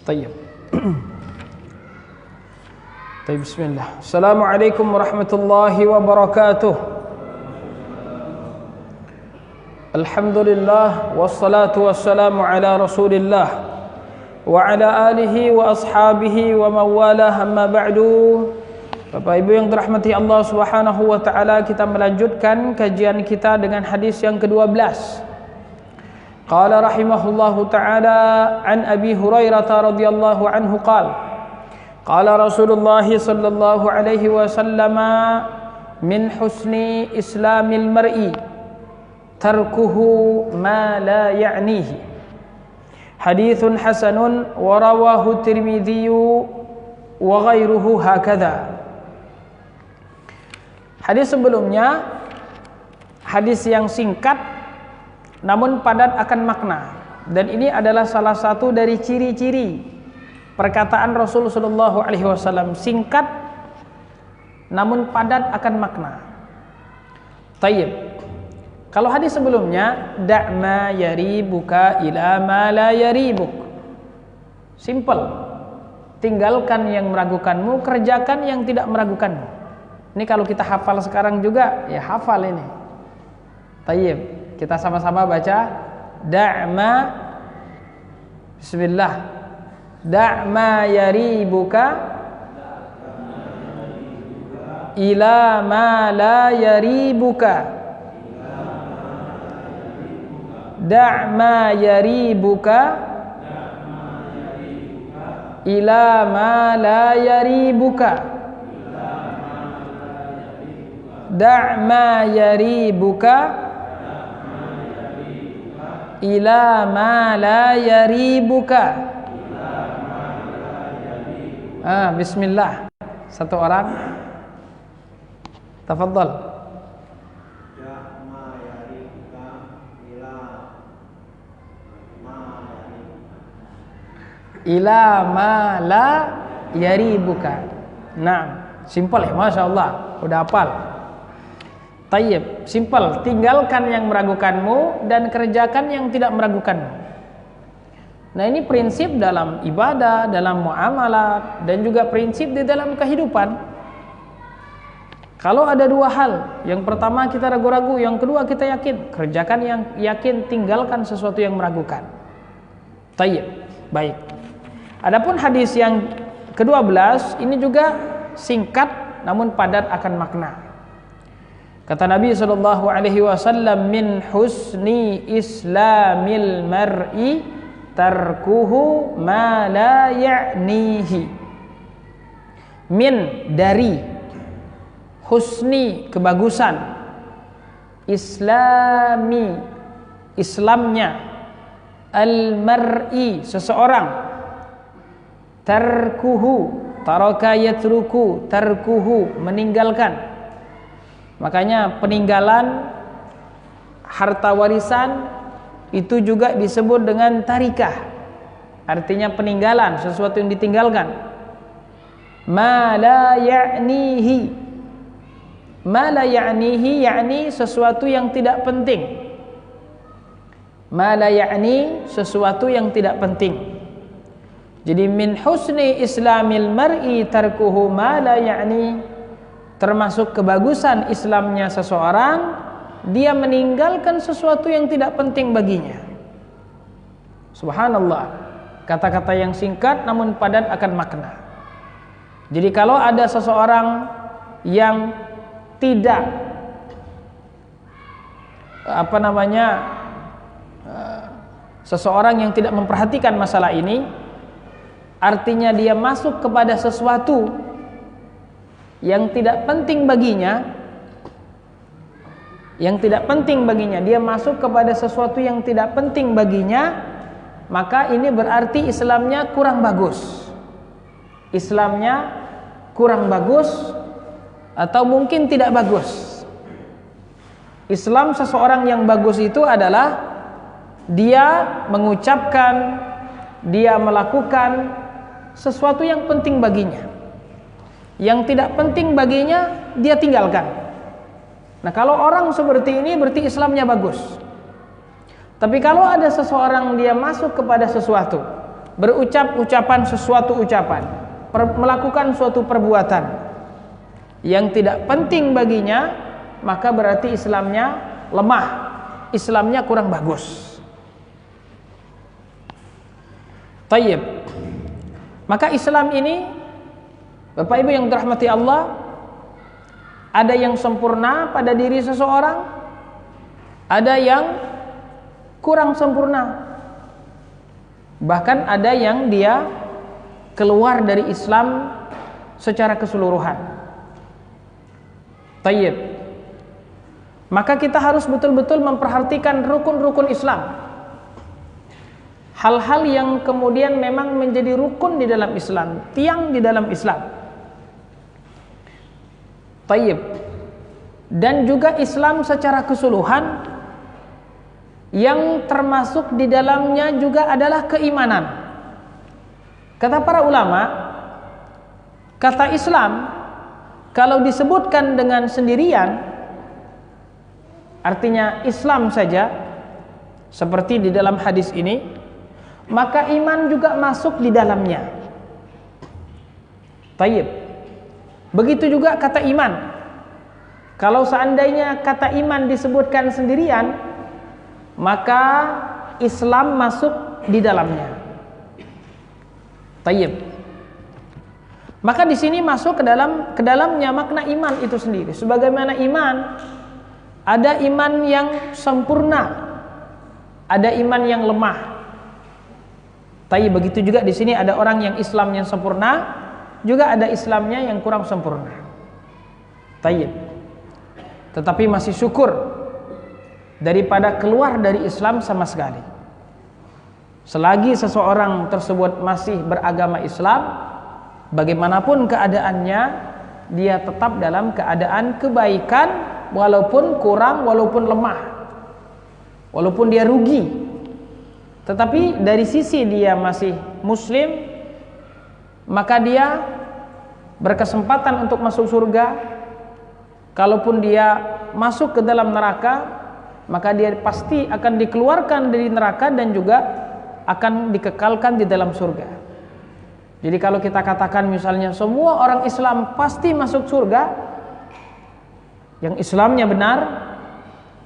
Tayyib. Tayyib, bismillah. Assalamualaikum warahmatullahi wabarakatuh. Alhamdulillah wassalatu wassalamu ala Rasulillah wa ala alihi wa ashabihi wa mawalah, amma ba'du. Bapak Ibu yang dirahmati Allah Subhanahu wa taala, kita melanjutkan kajian kita dengan hadis yang ke-12. Qala rahimahullahu ta'ala an Abi Hurairah radhiyallahu anhu qala Rasulullah sallallahu alaihi wasallam min husni islamil mar'i tarkuhu ma la ya'nihi. Haditsun hasanun wa rawahu Tirmidzi wa ghairuhu hakadha. Hadis sebelumnya hadis yang singkat namun padat akan makna, dan ini adalah salah satu dari ciri-ciri perkataan Rasul sallallahu alaihi wasallam, singkat namun padat akan makna. Tayyib. Kalau hadis sebelumnya da' ma yaribuka ila ma la yaribuk, simple, tinggalkan yang meragukanmu, kerjakan yang tidak meragukanmu. Ini kalau kita hafal sekarang juga, ya hafal ini. Tayyib. Kita sama-sama baca da'ma, bismillah, da'ma yaribuka ila ma la yaribuka, da'ma yaribuka ila ma la yaribuka, da'ma yaribuka ila ma la yaribuka. Bismillah. Satu orang. Tafadhal. Ila ma la yaribuka. Nah, simpel ya, Masya Allah. Udah hafal. Tayyib, simple, tinggalkan yang meragukanmu dan kerjakan yang tidak meragukanmu. Nah, ini prinsip dalam ibadah, dalam muamalah, dan juga prinsip di dalam kehidupan. Kalau ada dua hal, yang pertama kita ragu-ragu, yang kedua kita yakin, kerjakan yang yakin, tinggalkan sesuatu yang meragukan. Tayyib, baik. Adapun hadis yang ke-12 ini juga singkat namun padat akan makna. Kata Nabi sallallahu alaihi wasallam, min husni islamil mar'i tarkuhu ma la ya'nihi. Min, dari, husni, kebagusan, islami, islamnya, al mar'i, seseorang, tarkuhu, taraka yatruku, tarkuhu, meninggalkan. Makanya peninggalan harta warisan itu juga disebut dengan tarikah. Artinya peninggalan, sesuatu yang ditinggalkan. Ma la ya'nihi. Ma la ya'nihi, yakni sesuatu yang tidak penting. Ma la ya'ni, sesuatu yang tidak penting. Jadi min husni islamil mar'i tarkuhu ma la ya'ni, termasuk kebagusan Islamnya seseorang, dia meninggalkan sesuatu yang tidak penting baginya. Subhanallah, kata-kata yang singkat namun padat akan makna. Jadi kalau ada seseorang yang tidak seseorang yang tidak memperhatikan masalah ini, artinya dia masuk kepada sesuatu yang tidak penting baginya, dia masuk kepada sesuatu yang tidak penting baginya, maka ini berarti Islamnya kurang bagus. Islamnya kurang bagus atau mungkin tidak bagus. Islam seseorang yang bagus itu adalah dia mengucapkan, dia melakukan sesuatu yang penting baginya. Yang tidak penting baginya dia tinggalkan. Nah, kalau orang seperti ini berarti Islamnya bagus. Tapi kalau ada seseorang dia masuk kepada sesuatu berucap ucapan sesuatu ucapan, melakukan suatu perbuatan yang tidak penting baginya, maka berarti Islamnya lemah, Islamnya kurang bagus. Tayyib. Maka Islam ini, Bapak Ibu yang dirahmati Allah, ada yang sempurna pada diri seseorang, ada yang kurang sempurna, bahkan ada yang dia keluar dari Islam secara keseluruhan. Tayyib. Maka kita harus betul-betul memperhatikan rukun-rukun Islam, hal-hal yang kemudian memang menjadi rukun di dalam Islam, tiang di dalam Islam. Tayyib. Dan juga Islam secara keseluruhan, yang termasuk di dalamnya juga adalah keimanan. Kata para ulama, kata Islam kalau disebutkan dengan sendirian, artinya Islam saja, seperti di dalam hadis ini, maka iman juga masuk di dalamnya. Tayyib. Begitu juga kata iman. Kalau seandainya kata iman disebutkan sendirian, maka Islam masuk di dalamnya. Tayyib. Maka di sini masuk ke dalamnya makna iman itu sendiri. Sebagaimana iman, ada iman yang sempurna, ada iman yang lemah. Tayyib. Begitu juga di sini ada orang yang Islam yang sempurna, juga ada Islamnya yang kurang sempurna. Tayyib. Tetapi masih syukur daripada keluar dari Islam sama sekali. Selagi seseorang tersebut masih beragama Islam, bagaimanapun keadaannya, dia tetap dalam keadaan kebaikan, walaupun kurang, walaupun lemah, walaupun dia rugi. Tetapi dari sisi dia masih muslim, maka dia berkesempatan untuk masuk surga. Kalaupun dia masuk ke dalam neraka, maka dia pasti akan dikeluarkan dari neraka dan juga akan dikekalkan di dalam surga. Jadi kalau kita katakan misalnya semua orang Islam pasti masuk surga, yang Islamnya benar,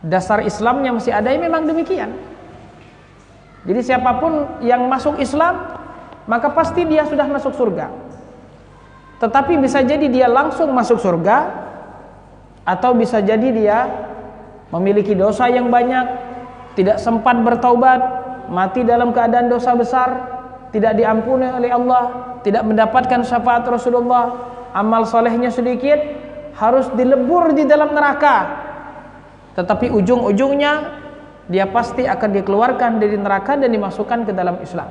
dasar Islamnya masih ada, ya memang demikian. Jadi siapapun yang masuk Islam, maka pasti dia sudah masuk surga. Tetapi bisa jadi dia langsung masuk surga, atau bisa jadi dia memiliki dosa yang banyak, tidak sempat bertaubat, mati dalam keadaan dosa besar, tidak diampuni oleh Allah, tidak mendapatkan syafaat Rasulullah, amal solehnya sedikit, harus dilebur di dalam neraka. Tetapi ujung-ujungnya dia pasti akan dikeluarkan dari neraka dan dimasukkan ke dalam Islam.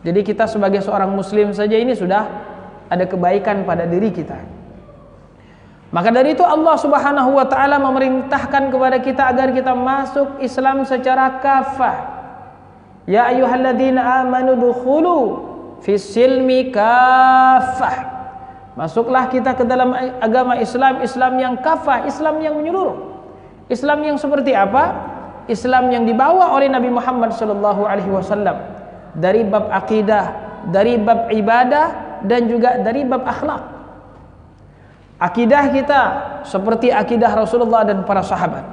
Jadi kita sebagai seorang muslim saja ini sudah ada kebaikan pada diri kita. Maka dari itu Allah Subhanahu wa taala memerintahkan kepada kita agar kita masuk Islam secara kafah. Ya ayyuhalladzina amanu dukhulu fis silmi kafah. Masuklah kita ke dalam agama Islam, Islam yang kafah, Islam yang menyeluruh. Islam yang seperti apa? Islam yang dibawa oleh Nabi Muhammad SAW dari bab akidah, dari bab ibadah, dan juga dari bab akhlak. Akidah kita seperti akidah Rasulullah dan para sahabat,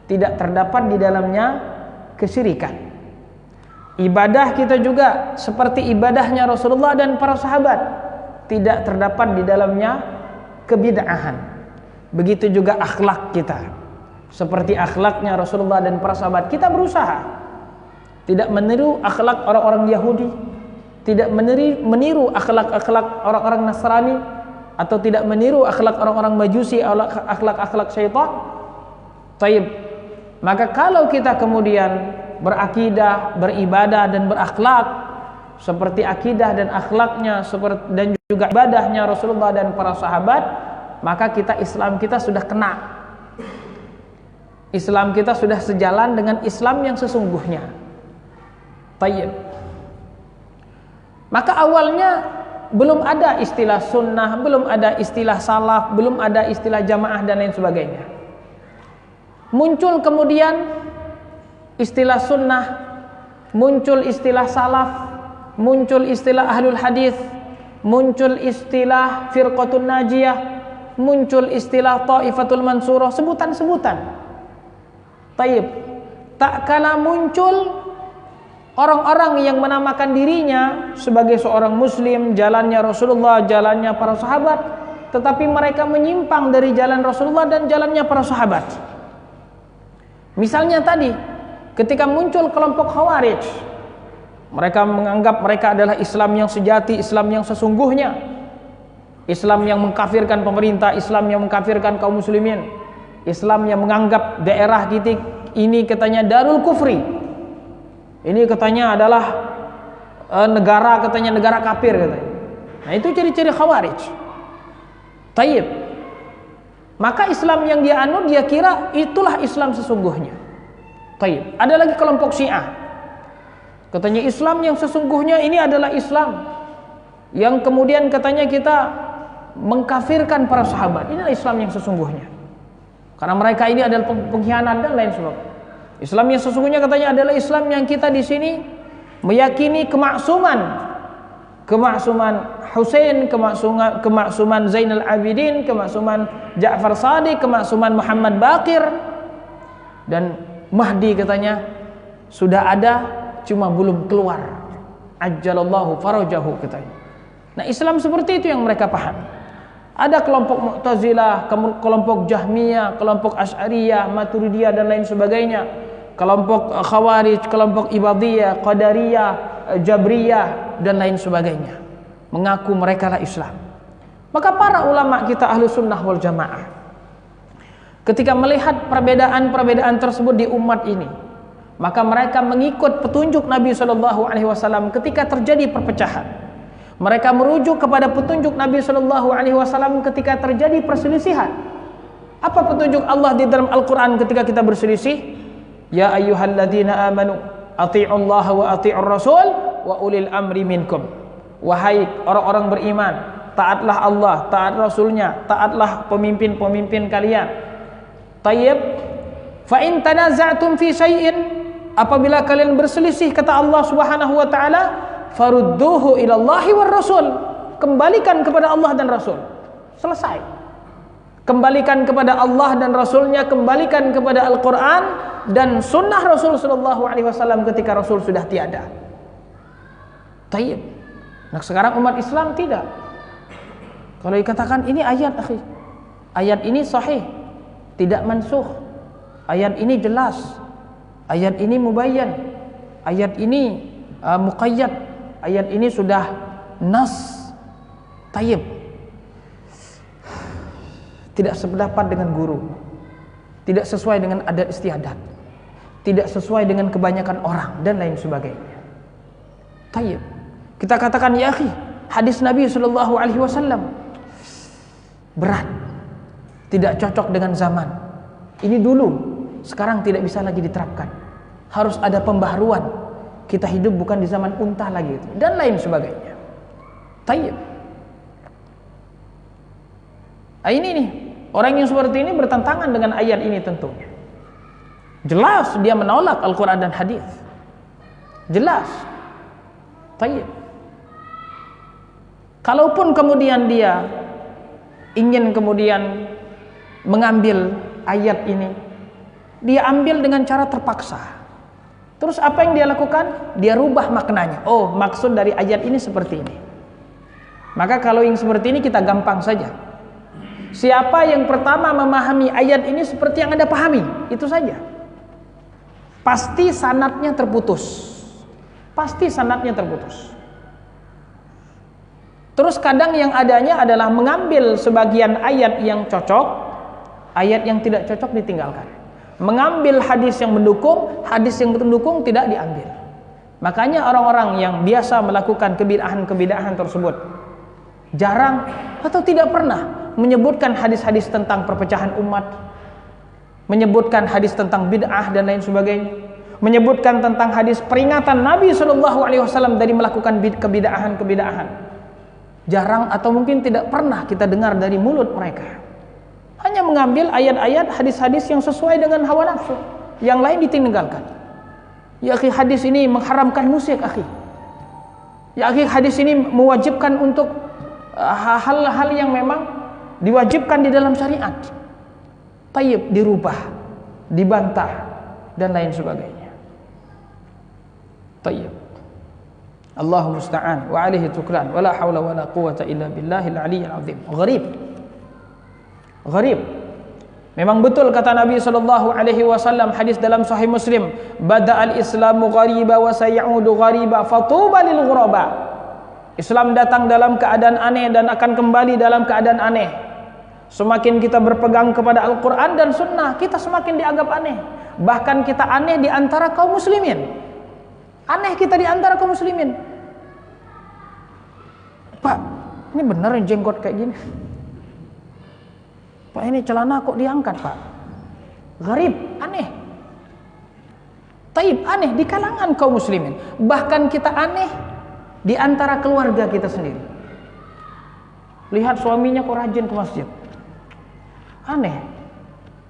tidak terdapat di dalamnya kesyirikan. Ibadah kita juga seperti ibadahnya Rasulullah dan para sahabat, tidak terdapat di dalamnya kebid'ahan. Begitu juga akhlak kita, seperti akhlaknya Rasulullah dan para sahabat. Kita berusaha tidak meniru akhlak orang-orang Yahudi, tidak meniru akhlak-akhlak orang-orang Nasrani, atau tidak meniru akhlak orang-orang Majusi, akhlak-akhlak syaitan. Taib. Maka kalau kita kemudian berakidah, beribadah dan berakhlak seperti akidah dan akhlaknya dan juga ibadahnya Rasulullah dan para sahabat, maka Islam kita sudah kena. Islam kita sudah sejalan dengan Islam yang sesungguhnya. Taib. Maka awalnya belum ada istilah sunnah, belum ada istilah salaf, belum ada istilah jamaah dan lain sebagainya. Muncul kemudian istilah sunnah, muncul istilah salaf, muncul istilah ahlul hadis, muncul istilah firqatun najiyah, muncul istilah taifatul mansurah, sebutan-sebutan. Taib. Tak kala muncul orang-orang yang menamakan dirinya sebagai seorang muslim, jalannya Rasulullah, jalannya para sahabat, tetapi mereka menyimpang dari jalan Rasulullah dan jalannya para sahabat. Misalnya tadi, ketika muncul kelompok Khawarij, mereka menganggap mereka adalah Islam yang sejati, Islam yang sesungguhnya, Islam yang mengkafirkan pemerintah, Islam yang mengkafirkan kaum muslimin, Islam yang menganggap daerah titik ini katanya darul kufri, ini katanya adalah negara kafir katanya. Nah, itu ciri-ciri Khawarij. Taib. Maka Islam yang dia anut, dia kira itulah Islam sesungguhnya. Taib. Ada lagi kelompok Syiah. Katanya Islam yang sesungguhnya ini adalah Islam yang kemudian katanya kita mengkafirkan para sahabat. Inilah Islam yang sesungguhnya. Karena mereka ini adalah pengkhianat dan lain sebagainya. Islam yang sesungguhnya katanya adalah Islam yang kita di sini meyakini kemaksuman Husain, kemaksuman Zainal Abidin, kemaksuman Ja'far Shadiq, kemaksuman Muhammad Baqir, dan Mahdi katanya sudah ada cuma belum keluar. Ajjalallahu farajahu katanya. Nah, Islam seperti itu yang mereka paham. Ada kelompok Mu'tazilah, kelompok Jahmiyah, kelompok Asy'ariyah, Maturidiyah dan lain sebagainya, kelompok Khawarij, kelompok Ibadiyah, Qadariyah, Jabriyah dan lain sebagainya, mengaku mereka lah Islam. Maka para ulama kita ahlu sunnah wal jamaah, ketika melihat perbedaan-perbedaan tersebut di umat ini, maka mereka mengikut petunjuk Nabi SAW ketika terjadi perpecahan. Mereka merujuk kepada petunjuk Nabi SAW ketika terjadi perselisihan. Apa petunjuk Allah di dalam Al-Quran ketika kita berselisih? Ya ayyuhalladzina amanu ati'ullaha wa ati'ur rasul wa ulil amri minkum. Wahai orang-orang beriman, taatlah Allah, taat Rasulnya, taatlah pemimpin-pemimpin kalian. Tayyib. Fa in tanaza'tum fi syai'in, apabila kalian berselisih, kata Allah Subhanahu wa taala, farudduhu ilallahi war rasul, kembalikan kepada Allah dan Rasul. Selesai. Kembalikan kepada Allah dan Rasulnya, kembalikan kepada Al-Quran dan sunnah Rasul SAW ketika Rasul sudah tiada. Tayyib. Nah, sekarang umat Islam tidak. Kalau dikatakan ini ayat, akhi, ayat ini sahih, tidak mansukh, ayat ini jelas, ayat ini mubayyan, ayat ini muqayyad, ayat ini sudah nas. Tayyib. Tidak sependapat dengan guru, tidak sesuai dengan adat istiadat, tidak sesuai dengan kebanyakan orang dan lain sebagainya. Tayyib. Kita katakan, ya akhi, hadis Nabi SAW berat, tidak cocok dengan zaman ini dulu, sekarang tidak bisa lagi diterapkan, harus ada pembaharuan, kita hidup bukan di zaman unta lagi, dan lain sebagainya. Tayyib. Ini nih, orang yang seperti ini bertentangan dengan ayat ini tentunya. Jelas dia menolak Al-Quran dan hadis. Jelas. Tayyib. Kalaupun kemudian dia ingin kemudian mengambil ayat ini, dia ambil dengan cara terpaksa. Terus apa yang dia lakukan? Dia rubah maknanya. Oh, maksud dari ayat ini seperti ini. Maka kalau yang seperti ini kita gampang saja. Siapa yang pertama memahami ayat ini seperti yang Anda pahami, itu saja. Pasti sanadnya terputus. Pasti sanadnya terputus. Terus kadang yang adanya adalah mengambil sebagian ayat yang cocok, ayat yang tidak cocok ditinggalkan. Mengambil hadis yang mendukung, hadis yang mendukung tidak diambil. Makanya orang-orang yang biasa melakukan kebid'ahan-kebid'ahan tersebut jarang atau tidak pernah menyebutkan hadis-hadis tentang perpecahan umat, menyebutkan hadis tentang bid'ah dan lain sebagainya, menyebutkan tentang hadis peringatan Nabi SAW dari melakukan kebid'ahan-kebid'ahan. Jarang atau mungkin tidak pernah kita dengar dari mulut mereka. Hanya mengambil ayat-ayat, hadis-hadis yang sesuai dengan hawa nafsu, yang lain ditinggalkan. Ya akhi, hadis ini mengharamkan musik, akhi. Ya, hadis ini mewajibkan untuk hal-hal yang memang diwajibkan di dalam syariat. Tayyib dirubah, dibantah dan lain sebagainya. Tayyib. Allahu musta'an wa alaihi tuklan wa la haula wa la quwwata illa billahil aliyyil azim. Gharib. Memang betul kata Nabi sallallahu alaihi wasallam, hadis dalam sahih Muslim, bada'al islamu ghariba wa sayaudu ghariba fatuba lil ghuraba. Islam datang dalam keadaan aneh dan akan kembali dalam keadaan aneh. Semakin kita berpegang kepada Al-Qur'an dan sunnah, kita semakin dianggap aneh. Bahkan kita aneh di antara kaum muslimin. Aneh kita di antara kaum muslimin. Pak, ini benar jenggot kayak gini? Pak, ini celana kok diangkat, Pak? Gharib, aneh. Taib, aneh di kalangan kaum muslimin. Bahkan kita aneh di antara keluarga kita sendiri. Lihat suaminya kok rajin ke masjid. Aneh.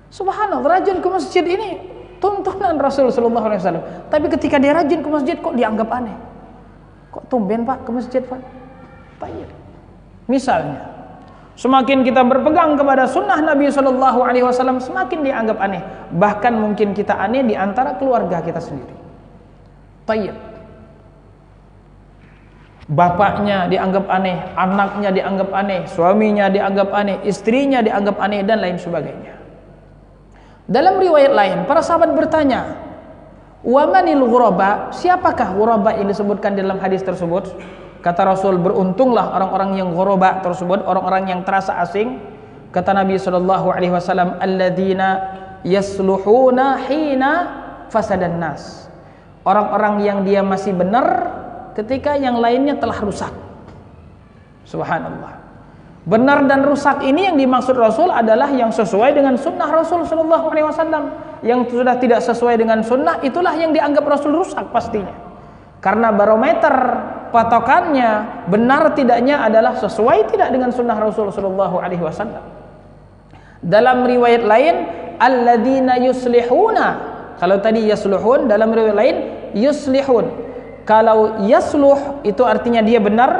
Subhanallah, rajin ke masjid ini tuntunan Rasul sallallahu alaihi wasallam. Tapi ketika dia rajin ke masjid kok dianggap aneh. Kok tumben Pak ke masjid, Pak? Taib. Misalnya, semakin kita berpegang kepada sunnah Nabi sallallahu alaihi wasallam, semakin dianggap aneh. Bahkan mungkin kita aneh di antara keluarga kita sendiri. Tayyib. Bapaknya dianggap aneh, anaknya dianggap aneh, suaminya dianggap aneh, istrinya dianggap aneh dan lain sebagainya. Dalam riwayat lain, para sahabat bertanya, "Wa manil ghuraba?" Siapakah ghuraba yang disebutkan dalam hadis tersebut? Kata Rasul, beruntunglah orang-orang yang ghuraba tersebut, orang-orang yang terasa asing. Kata Nabi sallallahu alaihi wasallam, alladzina yasluhuna hina fasadan nas. Orang-orang yang dia masih benar ketika yang lainnya telah rusak. Subhanallah. Benar dan rusak ini yang dimaksud Rasul adalah yang sesuai dengan sunnah Rasul sallallahu alaihi wasallam. Yang sudah tidak sesuai dengan sunnah, itulah yang dianggap Rasul rusak pastinya. Karena barometer patokannya benar tidaknya adalah sesuai tidak dengan sunnah Rasul sallallahu alaihi wasallam. Dalam riwayat lain, alladzina yuslihuna. Kalau tadi yasluhun, dalam riwayat lain yuslihun. Kalau yasluh itu artinya dia benar,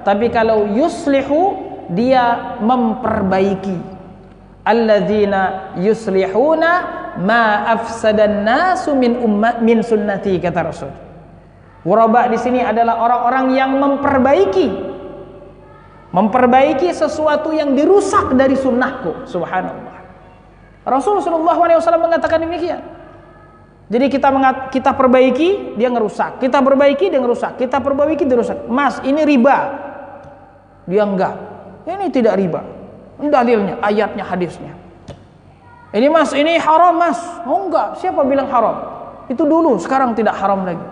tapi kalau yuslihu dia memperbaiki. Alladzina yuslihuna ma afsadan nasu min sunnati, kata Rasul. Ghuraba di sini adalah orang-orang yang memperbaiki sesuatu yang dirusak dari sunnahku. Subhanallah. Rasul sallallahu alaihi wasallam mengatakan demikian. Jadi kita perbaiki, dia ngerusak. Kita perbaiki, dia ngerusak. Kita perbaiki, dia rusak. Mas, ini riba. Dia enggak. Ini tidak riba. Dalilnya, ayatnya, hadisnya. Ini mas, ini haram mas. Oh enggak, siapa bilang haram? Itu dulu, sekarang tidak haram lagi.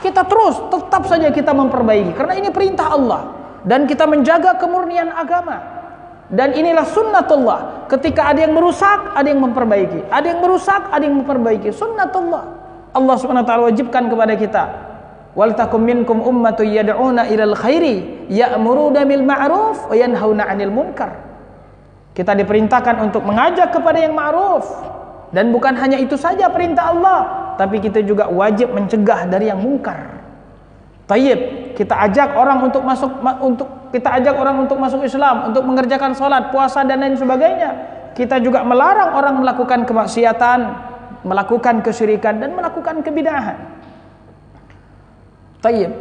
Kita terus, tetap saja kita memperbaiki. Karena ini perintah Allah. Dan kita menjaga kemurnian agama. Dan inilah sunnatullah. Ketika ada yang merusak, ada yang memperbaiki. Ada yang merusak, ada yang memperbaiki. Sunnatullah. Allah Subhanahu wa taala wajibkan kepada kita. Wal takum minkum ummatun yad'una ilal khairi ya'muruna bil ma'ruf wa yanhauna 'anil munkar. Kita diperintahkan untuk mengajak kepada yang ma'ruf. Dan bukan hanya itu saja perintah Allah, tapi kita juga wajib mencegah dari yang mungkar. Tayyib, kita ajak orang untuk masuk Islam, untuk mengerjakan salat, puasa dan lain sebagainya. Kita juga melarang orang melakukan kemaksiatan, melakukan kesyirikan dan melakukan kebid'ahan. Tayyib.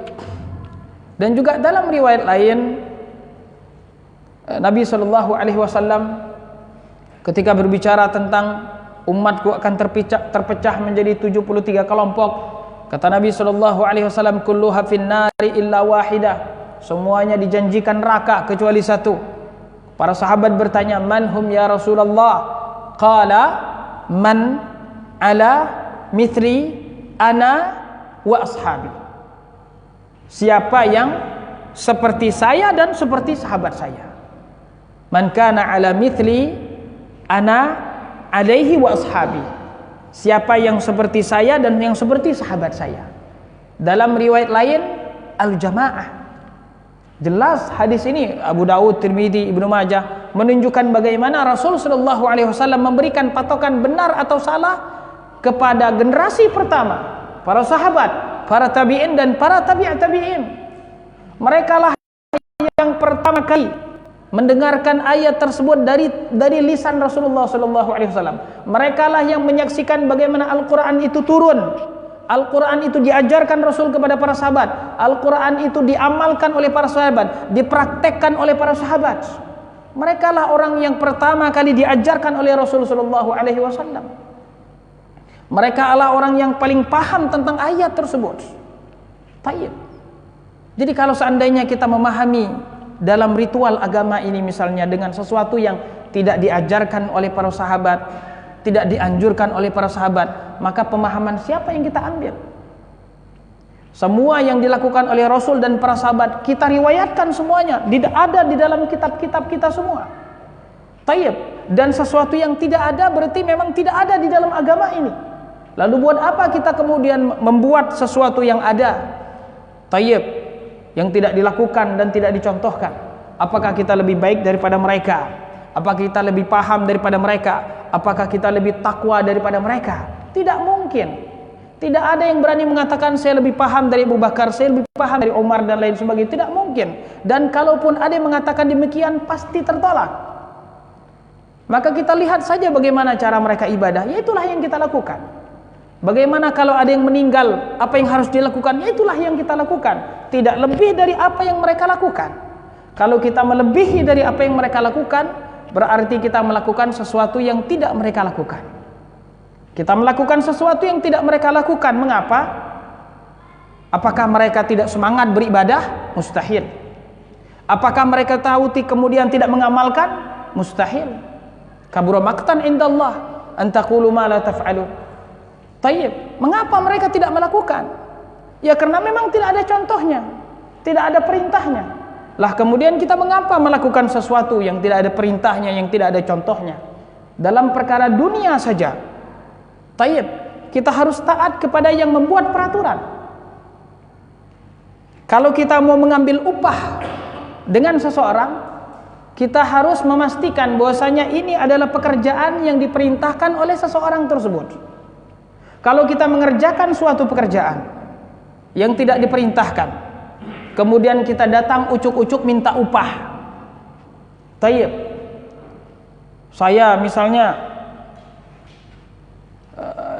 Dan juga dalam riwayat lain, Nabi sallallahu alaihi wasallam ketika berbicara tentang umatku akan terpecah menjadi 73 kelompok. Kata Nabi sallallahu alaihi wasallam, kulluha finnari illa wahidah. Semuanya dijanjikan neraka kecuali satu. Para sahabat bertanya, man hum ya Rasulullah? Qala man ala mithli ana wa ashabi. Siapa yang seperti saya dan seperti sahabat saya. Man kana ala mithli ana alaihi wa ashabi. Siapa yang seperti saya dan yang seperti sahabat saya. Dalam riwayat lain, al-jamaah. Jelas hadis ini Abu Dawud, Tirmidzi, Ibnu Majah menunjukkan bagaimana Rasul sallallahu alaihi wasallam memberikan patokan benar atau salah kepada generasi pertama, para sahabat, para tabi'in dan para tabi'in. Merekalah yang pertama kali mendengarkan ayat tersebut dari lisan Rasulullah sallallahu alaihi wasallam. Merekalah yang menyaksikan bagaimana Al-Qur'an itu turun. Al-Quran itu diajarkan Rasul kepada para sahabat. Al-Quran itu diamalkan oleh para sahabat, dipraktekkan oleh para sahabat. Mereka lah orang yang pertama kali diajarkan oleh Rasul sallallahu alaihi wasallam. Mereka adalah orang yang paling paham tentang ayat tersebut. Tayyib. Jadi kalau seandainya kita memahami dalam ritual agama ini misalnya dengan sesuatu yang tidak diajarkan oleh para sahabat, tidak dianjurkan oleh para sahabat, maka pemahaman siapa yang kita ambil? Semua yang dilakukan oleh Rasul dan para sahabat kita riwayatkan semuanya, ada di dalam kitab-kitab kita semua. Tayyib. Dan sesuatu yang tidak ada berarti memang tidak ada di dalam agama ini. Lalu buat apa kita kemudian membuat sesuatu yang ada? Tayyib, yang tidak dilakukan dan tidak dicontohkan. Apakah kita lebih baik daripada mereka? Apakah kita lebih paham daripada mereka? Apakah kita lebih takwa daripada mereka? Tidak mungkin. Tidak ada yang berani mengatakan saya lebih paham dari Abu Bakar, saya lebih paham dari Umar dan lain sebagainya. Tidak mungkin. Dan kalaupun ada yang mengatakan demikian pasti tertolak. Maka kita lihat saja bagaimana cara mereka ibadah. Ya itulah yang kita lakukan. Bagaimana kalau ada yang meninggal, apa yang harus dilakukan? Ya itulah yang kita lakukan. Tidak lebih dari apa yang mereka lakukan. Kalau kita melebihi dari apa yang mereka lakukan, berarti kita melakukan sesuatu yang tidak mereka lakukan. Kita melakukan sesuatu yang tidak mereka lakukan. Mengapa? Apakah mereka tidak semangat beribadah? Mustahil. Apakah mereka tahu kemudian tidak mengamalkan? Mustahil. Kabura maqtan indallah an taqulu ma la taf'alun. Tayyib. Mengapa mereka tidak melakukan? Ya karena memang tidak ada contohnya, tidak ada perintahnya. Lah kemudian kita mengapa melakukan sesuatu yang tidak ada perintahnya, yang tidak ada contohnya? Dalam perkara dunia saja. Tayyib, kita harus taat kepada yang membuat peraturan. Kalau kita mau mengambil upah dengan seseorang, kita harus memastikan bahwasanya ini adalah pekerjaan yang diperintahkan oleh seseorang tersebut. Kalau kita mengerjakan suatu pekerjaan yang tidak diperintahkan, kemudian kita datang ucuk-ucuk minta upah. Tayyib. Saya misalnya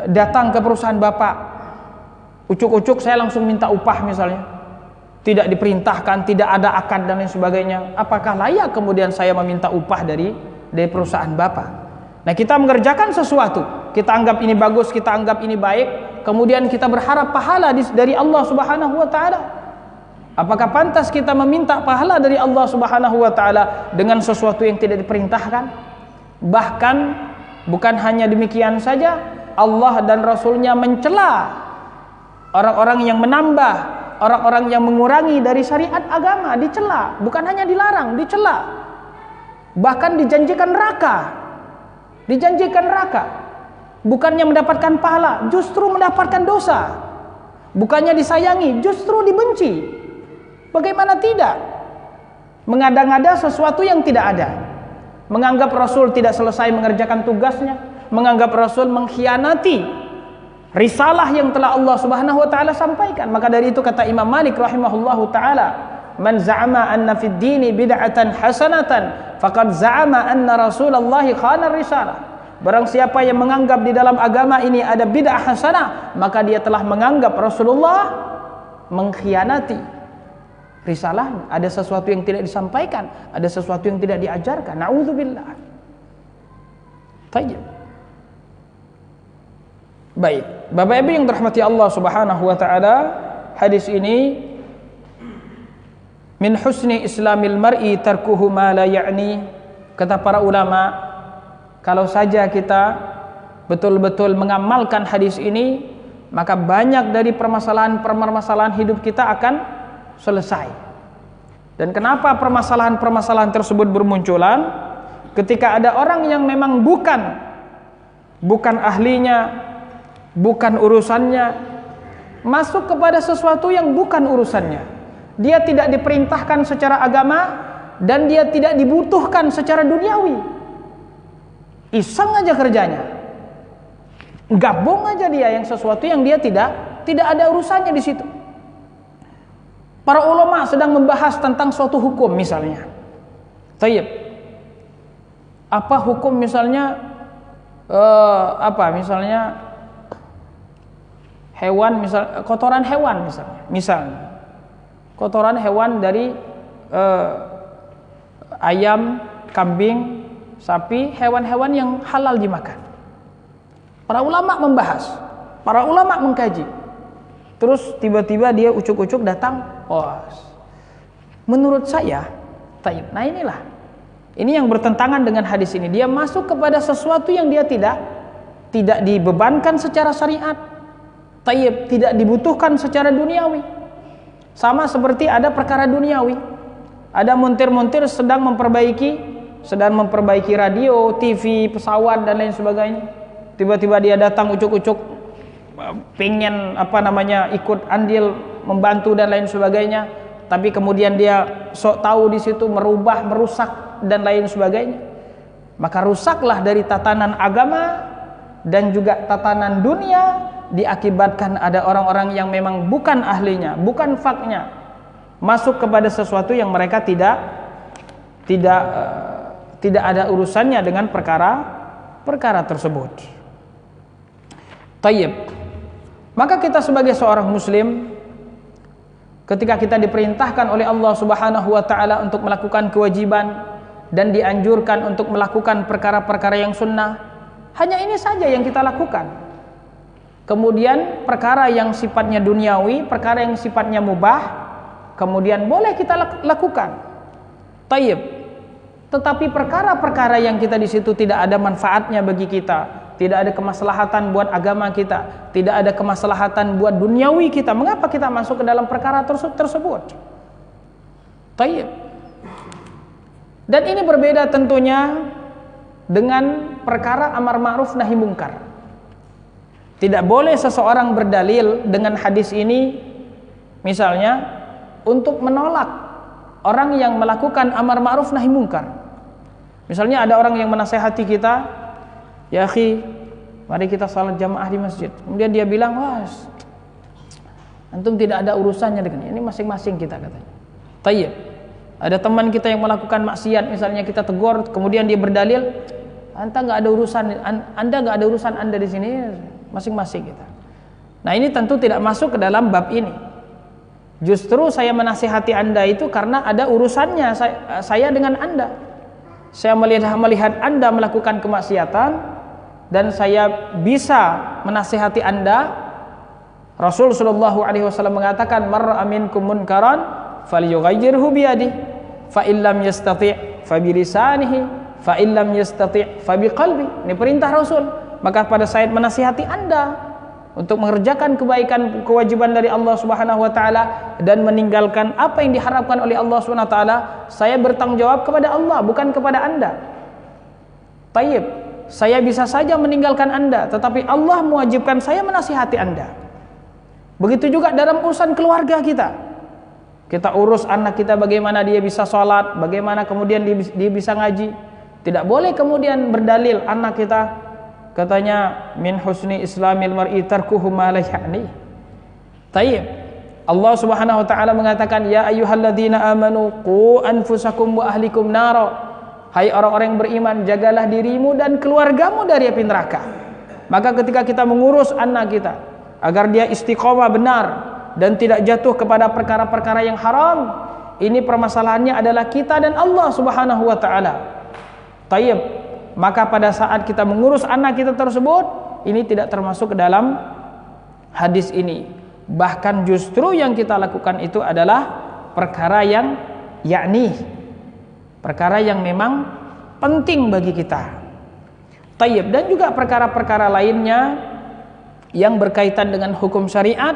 datang ke perusahaan Bapak, ucuk-ucuk saya langsung minta upah misalnya. Tidak diperintahkan, tidak ada akad dan lain sebagainya. Apakah layak kemudian saya meminta upah dari perusahaan Bapak? Nah, kita mengerjakan sesuatu, kita anggap ini bagus, kita anggap ini baik, kemudian kita berharap pahala dari Allah Subhanahu wa taala. Apakah pantas kita meminta pahala dari Allah Subhanahu wa taala dengan sesuatu yang tidak diperintahkan? Bahkan bukan hanya demikian saja, Allah dan Rasulnya mencela orang-orang yang menambah, orang-orang yang mengurangi dari syariat agama, dicela, bukan hanya dilarang, dicela. Bahkan dijanjikan neraka. Dijanjikan neraka. Bukannya mendapatkan pahala, justru mendapatkan dosa. Bukannya disayangi, justru dibenci. Bagaimana tidak? Mengada-ngada sesuatu yang tidak ada. Menganggap Rasul tidak selesai mengerjakan tugasnya, menganggap Rasul mengkhianati risalah yang telah Allah Subhanahu wa taala sampaikan. Maka dari itu kata Imam Malik rahimahullahu taala, man za'ama anna fid dini bid'atan hasanatan faqad za'ama anna Rasulullah khana risalah. Barang siapa yang menganggap di dalam agama ini ada bid'ah hasanah, maka dia telah menganggap Rasulullah mengkhianati risalah. Ada sesuatu yang tidak disampaikan, ada sesuatu yang tidak diajarkan. Na'udzubillah. Tayyib. Baik, Bapak Ibu yang dirahmati Allah Subhanahu wa taala, hadis ini min husni islamil mar'i tarkuhu ma la ya'ni. Kata para ulama, kalau saja kita betul-betul mengamalkan hadis ini, maka banyak dari permasalahan hidup kita akan selesai. Dan kenapa permasalahan-permasalahan tersebut bermunculan? Ketika ada orang yang memang bukan ahlinya, bukan urusannya, masuk kepada sesuatu yang bukan urusannya. Dia tidak diperintahkan secara agama dan dia tidak dibutuhkan secara duniawi. Iseng aja kerjanya, gabung aja dia yang sesuatu yang dia tidak ada urusannya di situ. Para ulama sedang membahas tentang suatu hukum misalnya. Tayyib. Apa hukum misalnya misalnya hewan, kotoran hewan misalnya. Kotoran hewan dari ayam, kambing, sapi, hewan-hewan yang halal dimakan. Para ulama membahas, para ulama mengkaji. Terus tiba-tiba dia ucuk-ucuk datang, menurut saya, taib. Nah inilah, ini yang bertentangan dengan hadis ini. Dia masuk kepada sesuatu yang dia tidak dibebankan secara syariat, taib, tidak dibutuhkan secara duniawi. Sama seperti ada perkara duniawi, ada montir-montir sedang memperbaiki radio, TV, pesawat dan lain sebagainya. Tiba-tiba dia datang ucuk-ucuk pengen ikut andil membantu dan lain sebagainya, tapi kemudian dia sok tahu di situ merubah, merusak dan lain sebagainya. Maka rusaklah dari tatanan agama dan juga tatanan dunia, diakibatkan ada orang-orang yang memang bukan ahlinya, bukan faknya, masuk kepada sesuatu yang mereka tidak ada urusannya dengan perkara tersebut. Tayyib. Maka kita sebagai seorang muslim, ketika kita diperintahkan oleh Allah Subhanahu wa taala untuk melakukan kewajiban dan dianjurkan untuk melakukan perkara-perkara yang sunnah, hanya ini saja yang kita lakukan. Kemudian perkara yang sifatnya duniawi, perkara yang sifatnya mubah, kemudian boleh kita lakukan. Tayyib. Tetapi perkara-perkara yang kita di situ tidak ada manfaatnya bagi kita, tidak ada kemaslahatan buat agama kita, tidak ada kemaslahatan buat duniawi kita, mengapa kita masuk ke dalam perkara tersebut? Tayyib. Dan ini berbeda tentunya dengan perkara amar ma'ruf nahi mungkar. Tidak boleh seseorang berdalil dengan hadis ini misalnya untuk menolak orang yang melakukan amar ma'ruf nahi mungkar. Misalnya ada orang yang menasehati kita, ya akhi, mari kita salat jamaah di masjid. Kemudian dia bilang, antum tidak ada urusannya dengan ini, masing-masing kita, katanya. Tayyib. Ada teman kita yang melakukan maksiat, misalnya kita tegur, kemudian dia berdalil, Anda nggak ada urusan Anda di sini, masing-masing kita. Nah ini tentu tidak masuk ke dalam bab ini. Justru saya menasihati Anda itu karena ada urusannya saya dengan Anda. Saya melihat Anda melakukan kemaksiatan dan saya bisa menasihati Anda. Rasul sallallahu alaihi wasallam mengatakan, "Marra minkum munkaran falyughayyirhu biyadihi, fa illam yastati' fa bilisanihi, fa illam yastati' fa biqalbi." Ini perintah Rasul. Maka pada saat menasihati Anda untuk mengerjakan kebaikan, kewajiban dari Allah Subhanahu wa taala dan meninggalkan apa yang diharapkan oleh Allah Subhanahu wa taala, saya bertanggung jawab kepada Allah, bukan kepada Anda. Tayyib. Saya bisa saja meninggalkan Anda, tetapi Allah mewajibkan saya menasihati Anda. Begitu juga dalam urusan keluarga kita. Kita urus anak kita, bagaimana dia bisa sholat, bagaimana kemudian dia bisa ngaji. Tidak boleh kemudian berdalil anak kita, katanya min husni islamil mar'i tarkuhu ma la ya'ni. Tayyib. Allah Subhanahu wa taala mengatakan, ya ayyuhalladzina amanu qu anfusakum wa ahlikum nara. Hai orang-orang yang beriman, jagalah dirimu dan keluargamu dari api neraka. Maka ketika kita mengurus anak kita agar dia istiqomah benar dan tidak jatuh kepada perkara-perkara yang haram, ini permasalahannya adalah kita dan Allah Subhanahu wa taala. Tayyib. Maka pada saat kita mengurus anak kita tersebut, ini tidak termasuk ke dalam hadis ini. Bahkan justru yang kita lakukan itu adalah perkara yang perkara yang memang penting bagi kita. Tayyib. Dan juga perkara-perkara lainnya yang berkaitan dengan hukum syariat,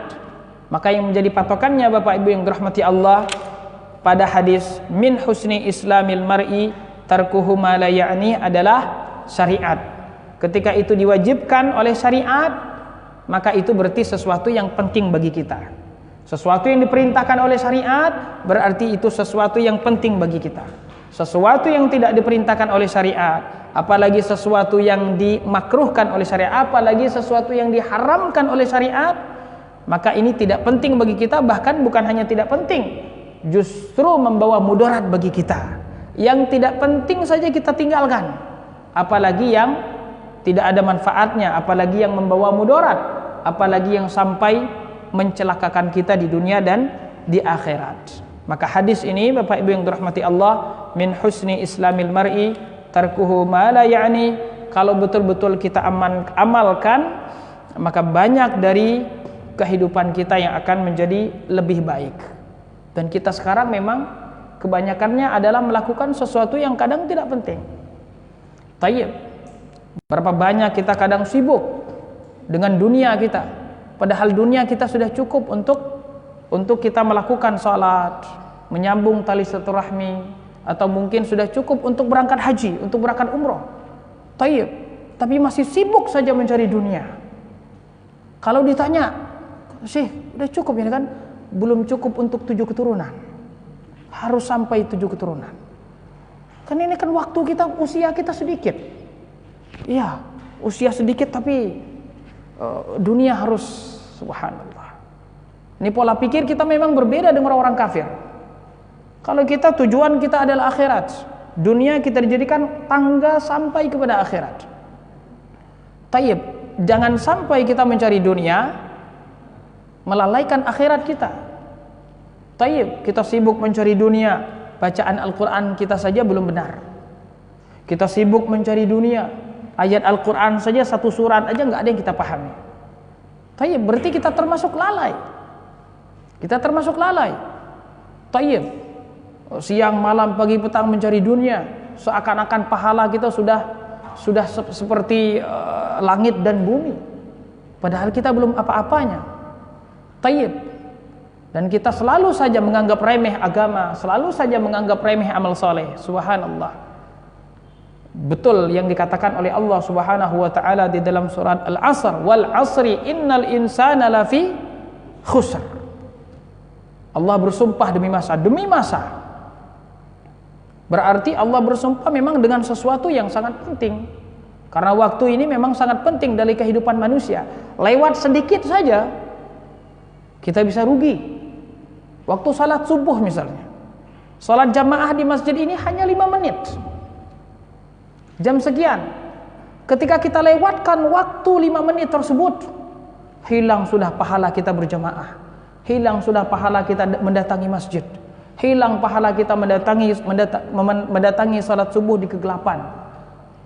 maka yang menjadi patokannya Bapak Ibu yang dirahmati Allah pada hadis min husni islamil mar'i tarkuhu ma la ya'ni adalah syariat. Ketika itu diwajibkan oleh syariat, maka itu berarti sesuatu yang penting bagi kita. Sesuatu yang diperintahkan oleh syariat berarti itu sesuatu yang penting bagi kita. Sesuatu yang tidak diperintahkan oleh syariat, apalagi sesuatu yang dimakruhkan oleh syariat, apalagi sesuatu yang diharamkan oleh syariat, maka ini tidak penting bagi kita, bahkan bukan hanya tidak penting, justru membawa mudarat bagi kita. Yang tidak penting saja kita tinggalkan, apalagi yang tidak ada manfaatnya, apalagi yang membawa mudarat, apalagi yang sampai mencelakakan kita di dunia dan di akhirat. Maka hadis ini Bapak Ibu yang dirahmati Allah, min husni islamil mar'i tarkuhu ma la ya'ni, kalau betul-betul kita amalkan, maka banyak dari kehidupan kita yang akan menjadi lebih baik. Dan kita sekarang memang kebanyakannya adalah melakukan sesuatu yang kadang tidak penting. Tayyib. Berapa banyak kita kadang sibuk dengan dunia kita, padahal dunia kita sudah cukup untuk kita melakukan salat, menyambung tali silaturahmi, atau mungkin sudah cukup untuk berangkat haji, untuk berangkat umroh. Tayyib. Tapi masih sibuk saja mencari dunia. Kalau ditanya, Syekh, udah cukup ya kan? Belum cukup untuk 7 keturunan. Harus sampai 7 keturunan. Kan ini kan waktu kita, usia kita sedikit. Iya, usia sedikit tapi dunia harus, subhanallah. Ini pola pikir kita memang berbeda dengan orang kafir. Kalau kita tujuan kita adalah akhirat, dunia kita dijadikan tangga sampai kepada akhirat. Tayyib, jangan sampai kita mencari dunia melalaikan akhirat kita. Tayyib, kita sibuk mencari dunia, bacaan Al-Quran kita saja belum benar. Kita sibuk mencari dunia, ayat Al-Quran saja satu surat aja nggak ada yang kita pahami. Tayyib, berarti kita termasuk lalai. Kita termasuk lalai. Tayyib, siang malam pagi petang mencari dunia, seakan-akan pahala kita sudah seperti langit dan bumi, padahal kita belum apa-apanya. Tayyib. Dan kita selalu saja menganggap remeh agama, selalu saja menganggap remeh amal soleh. Subhanallah. Betul yang dikatakan oleh Allah Subhanahu wa taala di dalam surat Al-Asr, wal 'asri innal insana lafi khusr. Allah bersumpah demi masa, demi masa. Berarti Allah bersumpah memang dengan sesuatu yang sangat penting. Karena waktu ini memang sangat penting dari kehidupan manusia. Lewat sedikit saja kita bisa rugi. Waktu salat subuh misalnya, salat jamaah di masjid ini hanya 5 menit, jam sekian. Ketika kita lewatkan waktu 5 menit tersebut, hilang sudah pahala kita berjamaah, hilang sudah pahala kita mendatangi masjid, hilang pahala kita mendatangi salat subuh di kegelapan.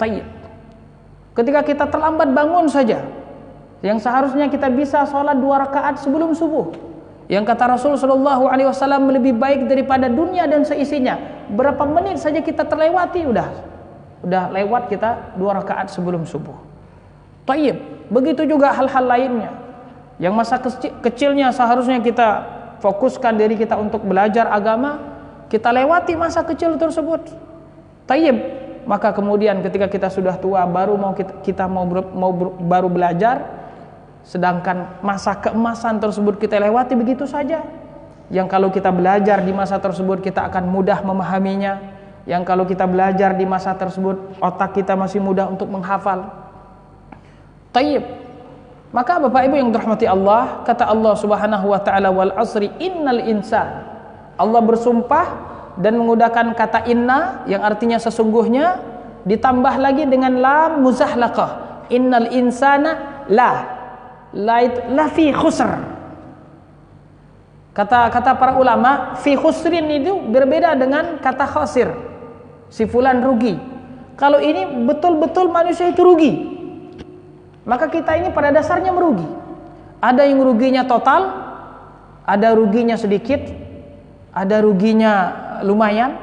Tayyib. Ketika kita terlambat bangun saja, yang seharusnya kita bisa salat 2 rakaat sebelum subuh, yang kata Rasul sallallahu alaihi wasallam lebih baik daripada dunia dan seisinya, berapa menit saja kita terlewati, udah lewat kita 2 rakaat sebelum subuh. Tayyib. Begitu juga hal-hal lainnya yang masa kecilnya seharusnya kita fokuskan diri kita untuk belajar agama, kita lewati masa kecil tersebut. Tayyib. Maka kemudian ketika kita sudah tua baru baru belajar, sedangkan masa keemasan tersebut kita lewati begitu saja. Yang kalau kita belajar di masa tersebut kita akan mudah memahaminya, yang kalau kita belajar di masa tersebut otak kita masih mudah untuk menghafal. Tayyib. Maka Bapak Ibu yang dirahmati Allah, kata Allah Subhanahu wa taala, wal 'asri innal insan. Allah bersumpah dan menggunakan kata inna yang artinya sesungguhnya, ditambah lagi dengan lam muzahlaqah. Innal insana la fi khusr. Kata para ulama, fi khusrin itu berbeda dengan kata khasir. Si fulan rugi. Kalau ini betul-betul manusia itu rugi, maka kita ini pada dasarnya merugi. Ada yang ruginya total, ada ruginya sedikit, ada ruginya lumayan.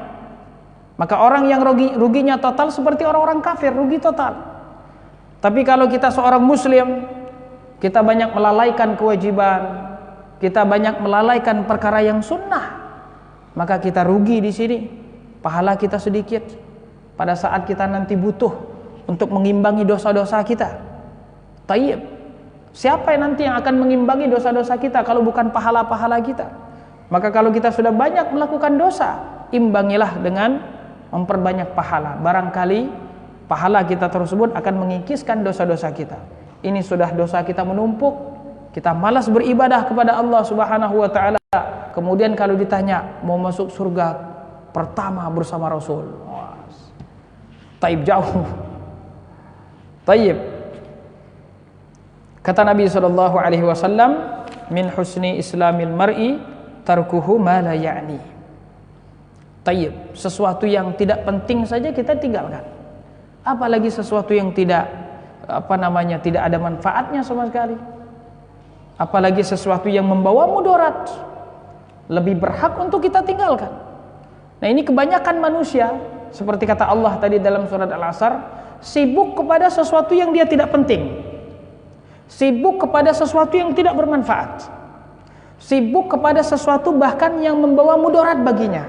Maka orang yang ruginya total seperti orang-orang kafir, rugi total. Tapi kalau kita seorang muslim, kita banyak melalaikan kewajiban, kita banyak melalaikan perkara yang sunnah, maka kita rugi di sini. Pahala kita sedikit pada saat kita nanti butuh untuk mengimbangi dosa-dosa kita. Tayyib. Siapa yang nanti yang akan mengimbangi dosa-dosa kita kalau bukan pahala-pahala kita? Maka kalau kita sudah banyak melakukan dosa, imbangilah dengan memperbanyak pahala. Barangkali pahala kita tersebut akan mengikiskan dosa-dosa kita. Ini sudah dosa kita menumpuk, Kita malas beribadah kepada Allah Subhanahu wa taala. Kemudian kalau ditanya mau masuk surga pertama bersama Rasul. Taib jauh. Taib. Kata Nabi sallallahu alaihi wasallam, min husni islamil mar'i tarkuhu ma la ya'ni. Taib, sesuatu yang tidak penting saja kita tinggalkan. Apalagi sesuatu yang tidak tidak ada manfaatnya sama sekali. Apalagi sesuatu yang membawa mudarat, lebih berhak untuk kita tinggalkan. Nah, ini kebanyakan manusia, seperti kata Allah tadi dalam surat Al-Asr, sibuk kepada sesuatu yang dia tidak penting, sibuk kepada sesuatu yang tidak bermanfaat, sibuk kepada sesuatu bahkan yang membawa mudarat baginya,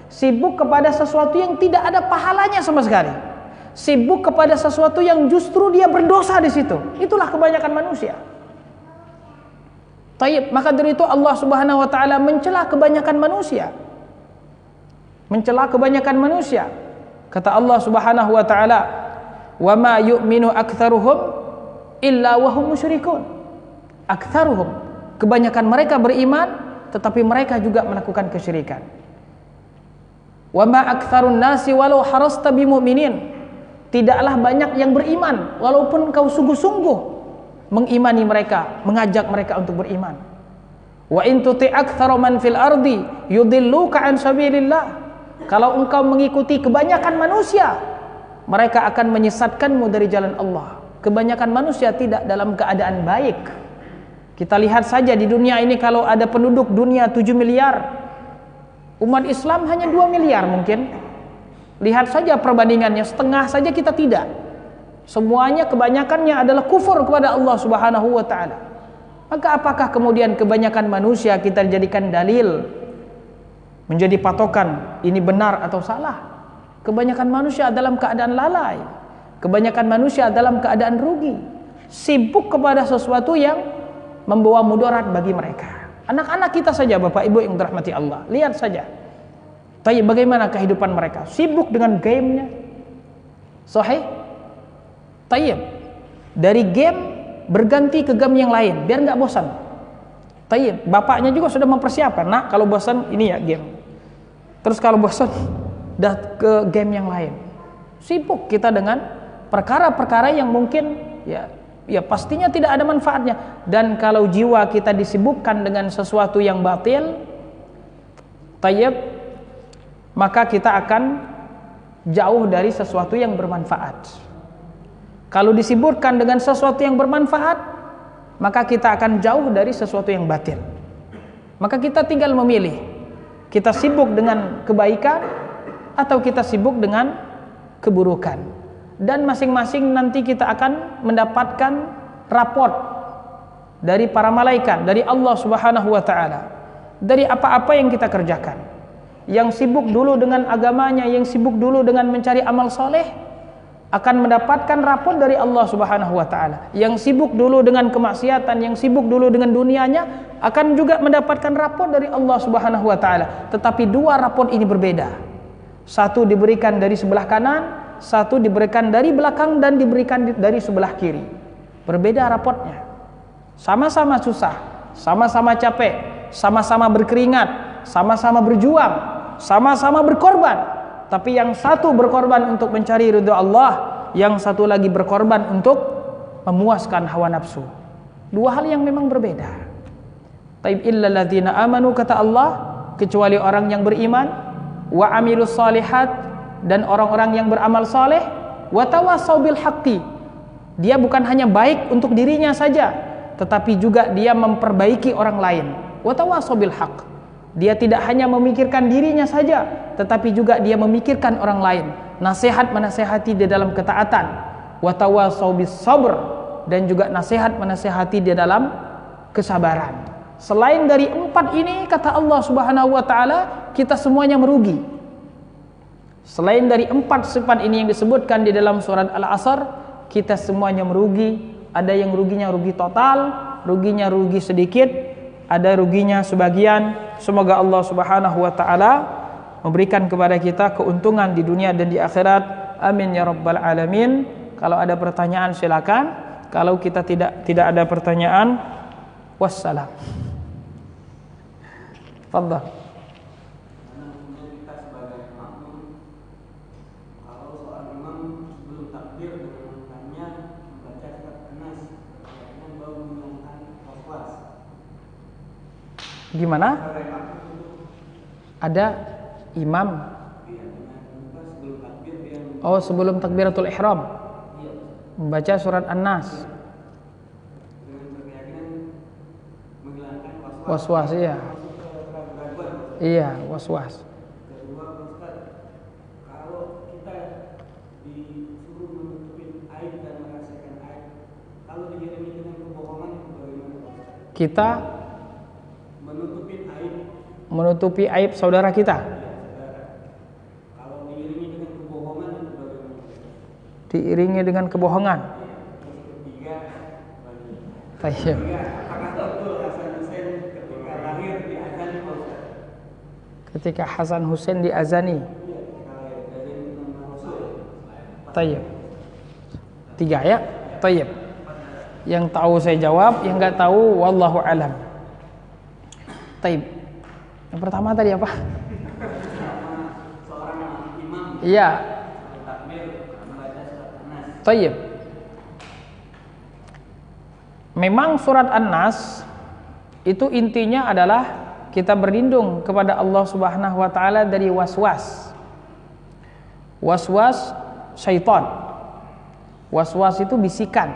sibuk kepada sesuatu yang tidak ada pahalanya sama sekali, sibuk kepada sesuatu yang justru dia berdosa di situ. Itulah kebanyakan manusia. Taib, maka dari itu Allah Subhanahu wa taala mencela kebanyakan manusia. Mencela kebanyakan manusia. Kata Allah Subhanahu wa taala, "Wa ma yu'minu aktsaruhum illa wa hum musyrikun." Aktsaruhum, kebanyakan mereka beriman tetapi mereka juga melakukan kesyirikan. "Wa ma aktsarun nasi walau harasta bimu'minin." Tidaklah banyak yang beriman walaupun kau sungguh-sungguh mengimani mereka, mengajak mereka untuk beriman. Wa in tuti' aktsara man fil ardi yudilluka an sabilillah. Kalau engkau mengikuti kebanyakan manusia, mereka akan menyesatkanmu dari jalan Allah. Kebanyakan manusia tidak dalam keadaan baik. Kita lihat saja di dunia ini, kalau ada penduduk dunia 7 miliar, umat Islam hanya 2 miliar mungkin. Lihat saja perbandingannya, setengah saja kita tidak. Semuanya kebanyakannya adalah kufur kepada Allah Subhanahu wa taala. Maka apakah kemudian kebanyakan manusia kita jadikan dalil, menjadi patokan ini benar atau salah? Kebanyakan manusia dalam keadaan lalai. Kebanyakan manusia dalam keadaan rugi, sibuk kepada sesuatu yang membawa mudarat bagi mereka. Anak-anak kita saja, Bapak Ibu yang dirahmati Allah, lihat saja. Tapi bagaimana kehidupan mereka? Sibuk dengan gamenya. Sahih? Tayyib, dari game berganti ke game yang lain biar nggak bosan. Tayyib, bapaknya juga sudah mempersiapkan, nak kalau bosan ini ya game. Terus kalau bosan dah ke game yang lain. Sibuk kita dengan perkara-perkara yang mungkin ya pastinya tidak ada manfaatnya. Dan kalau jiwa kita disibukkan dengan sesuatu yang batil, tayyib, maka kita akan jauh dari sesuatu yang bermanfaat. Kalau disibukkan dengan sesuatu yang bermanfaat, maka kita akan jauh dari sesuatu yang batil. Maka kita tinggal memilih, kita sibuk dengan kebaikan atau kita sibuk dengan keburukan. Dan masing-masing nanti kita akan mendapatkan raport dari para malaikat, dari Allah Subhanahu wa taala, dari apa-apa yang kita kerjakan. Yang sibuk dulu dengan agamanya, yang sibuk dulu dengan mencari amal soleh, akan mendapatkan rapor dari Allah Subhanahu wa taala. Yang sibuk dulu dengan kemaksiatan, yang sibuk dulu dengan dunianya, akan juga mendapatkan rapor dari Allah Subhanahu wa taala. Tetapi dua rapor ini berbeda. Satu diberikan dari sebelah kanan, satu diberikan dari belakang dan diberikan dari sebelah kiri. Berbeda rapornya. Sama-sama susah, sama-sama capek, sama-sama berkeringat, sama-sama berjuang, sama-sama berkorban. Tapi yang satu berkorban untuk mencari ridha Allah, yang satu lagi berkorban untuk memuaskan hawa nafsu. Dua hal yang memang berbeda. Taib illal ladzina amanu, kata Allah, kecuali orang yang beriman, wa amilus solihat, dan orang-orang yang beramal saleh, wa tawassaw bil haqqi. Dia bukan hanya baik untuk dirinya saja, tetapi juga dia memperbaiki orang lain. Wa tawassaw bil haqq. Dia tidak hanya memikirkan dirinya saja, tetapi juga dia memikirkan orang lain. Nasihat menasihati di dalam ketaatan, wa tawassaw bis sabr, dan juga nasihat menasihati di dalam kesabaran. Selain dari empat ini, kata Allah Subhanahu wa taala, kita semuanya merugi. Selain dari empat sifat ini yang disebutkan di dalam surat Al-Asr, kita semuanya merugi. Ada yang ruginya rugi total, ruginya rugi sedikit, ada ruginya sebagian. Semoga Allah Subhanahu wa taala memberikan kepada kita keuntungan di dunia dan di akhirat. Amin ya rabbal alamin. Kalau ada pertanyaan silakan. Kalau kita tidak ada pertanyaan, Wassalam. Fadhal. Karena kemudian kita sebagai makmum, kalau seorang imam sebelum takbir dengan mengenangnya membaca surat An-Nas, kayaknya baru menghilangkan was-was. Gimana? Sebagai makmum itu Ada imam. iya, dengan membuka sebelum takbir dia Oh, sebelum takbiratul ihram iya, membaca surat An-Nas. dengan berkeyakinan menghilangkan was-was. Was-was, iya. Masuk ke keraguan. Iya, was-was. Kedua, Ustaz, kalau kita disuruh menutupin aib dan merasakan aib, kalau diiringi dengan kebohongan itu bagaimana, Ustaz? Kita Menutupin aib, menutupi aib saudara kita ya saudara. Kalau diiringi dengan kebohongan itu bagaimana, Ustaz? diiringi dengan kebohongan. Terus ketiga, Tayyib. apakah betul Hasan Hussein ketika lahir diazani, Pak Ustaz? Ketika Hasan Hussein diazani. Iya, ketika lahir dari nama Rasul. Tayyib. 3 ya? Tayyib. Yang tahu saya jawab, yang enggak tahu wallahu alam. Tayyib. Yang pertama tadi apa? Sama seorang imam Iya, takbir membaca surat An-Nas. tayyib. Memang surat An-Nas itu intinya adalah kita berlindung kepada Allah Subhanahu wa taala dari was-was. Was-was syaitan. Was-was itu bisikan.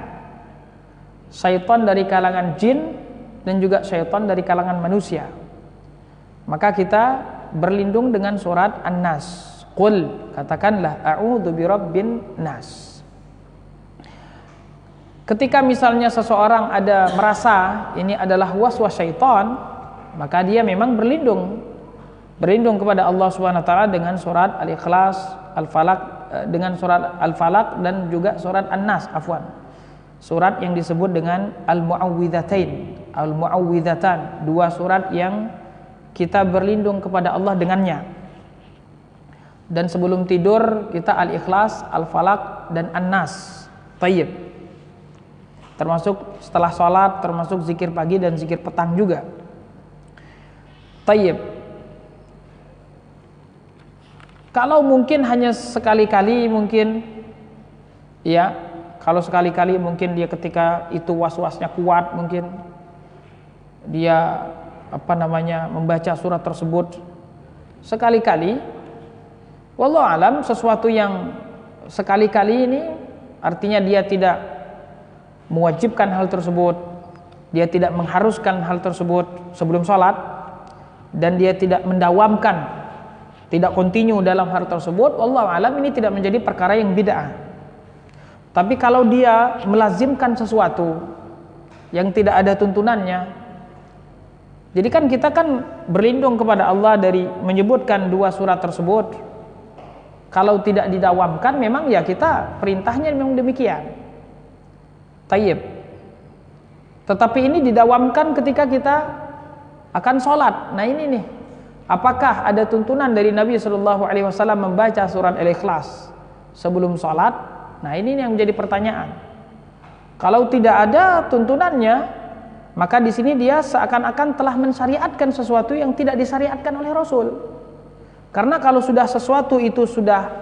Syaitan dari kalangan jin dan juga syaitan dari kalangan manusia. Maka kita berlindung dengan surat An-Nas. Qul, katakanlah a'udzu birabbin nas. Ketika misalnya seseorang ada merasa ini adalah waswas syaitan, maka dia memang berlindung kepada Allah Subhanahu wa taala dengan surat Al-Ikhlas, Al-Falaq, dengan surat Al-Falaq dan juga surat An-Nas, afwan. Surat yang disebut dengan Al-Mu'awwidzatain, Al-Mu'awwidzatan, 2 surat yang kita berlindung kepada Allah dengannya. Dan sebelum tidur kita Al-Ikhlas, Al-Falaq dan An-Nas. Tayyib. Termasuk setelah sholat, termasuk zikir pagi dan zikir petang juga. Tayyib. Kalau mungkin hanya sekali-kali mungkin, ya, kalau sekali-kali mungkin dia ketika itu was-wasnya kuat, mungkin dia membaca surat tersebut sekali-kali. Wallahu alam, sesuatu yang sekali-kali ini artinya dia tidak mewajibkan hal tersebut, dia tidak mengharuskan hal tersebut sebelum sholat, dan dia tidak mendawamkan, tidak kontinu dalam hal tersebut. Wallahu alam, ini tidak menjadi perkara yang bid'ah. Tapi kalau dia melazimkan sesuatu yang tidak ada tuntunannya, jadi kan kita kan berlindung kepada Allah dari menyebutkan 2 surat tersebut. Kalau tidak didawamkan, memang ya kita perintahnya memang demikian. Tayyib. Tetapi ini didawamkan ketika kita akan sholat. Nah ini nih, apakah ada tuntunan dari Nabi SAW membaca surat Al-Ikhlas sebelum sholat? Nah ini yang menjadi pertanyaan. Kalau tidak ada tuntunannya, maka di sini dia seakan-akan telah mensyariatkan sesuatu yang tidak disyariatkan oleh Rasul. Karena kalau sudah sesuatu itu sudah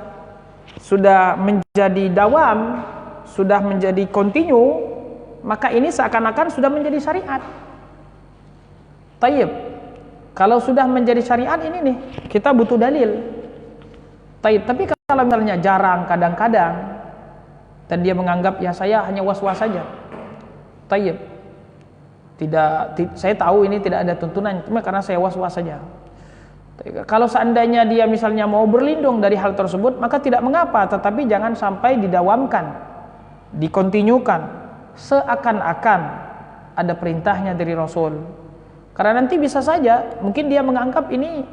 menjadi dawam, sudah menjadi kontinu, maka ini seakan-akan sudah menjadi syariat. Tayyib. Kalau sudah menjadi syariat ini nih, kita butuh dalil. Tayyib. Tapi kalau misalnya jarang, kadang-kadang, dan dia menganggap ya saya hanya was-was saja. Tayyib. Saya tahu ini tidak ada tuntunan, cuma karena saya was-was saja. Kalau seandainya dia misalnya mau berlindung dari hal tersebut, maka tidak mengapa, tetapi jangan sampai didawamkan, dikontinyukan seakan-akan ada perintahnya dari Rasul. Karena nanti bisa saja mungkin dia menganggap ini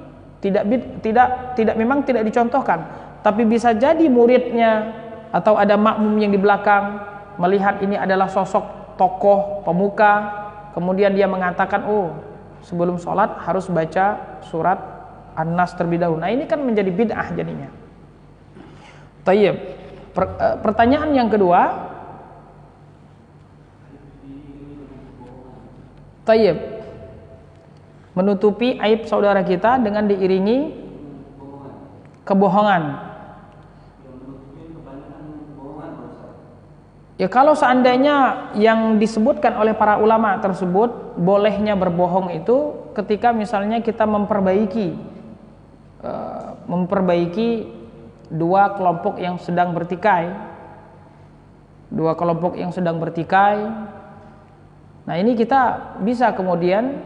memang tidak dicontohkan, tapi bisa jadi muridnya atau ada makmum yang di belakang melihat ini adalah sosok tokoh pemuka, kemudian dia mengatakan, oh sebelum sholat harus baca surat An-Nas terlebih dahulu. Nah ini kan menjadi bid'ah jadinya. Tayyib. Pertanyaan yang kedua, Tayyib. Menutupi aib saudara kita dengan diiringi kebohongan. Ya kalau seandainya yang disebutkan oleh para ulama tersebut bolehnya berbohong itu ketika misalnya kita memperbaiki dua kelompok yang sedang bertikai. Nah, ini kita bisa kemudian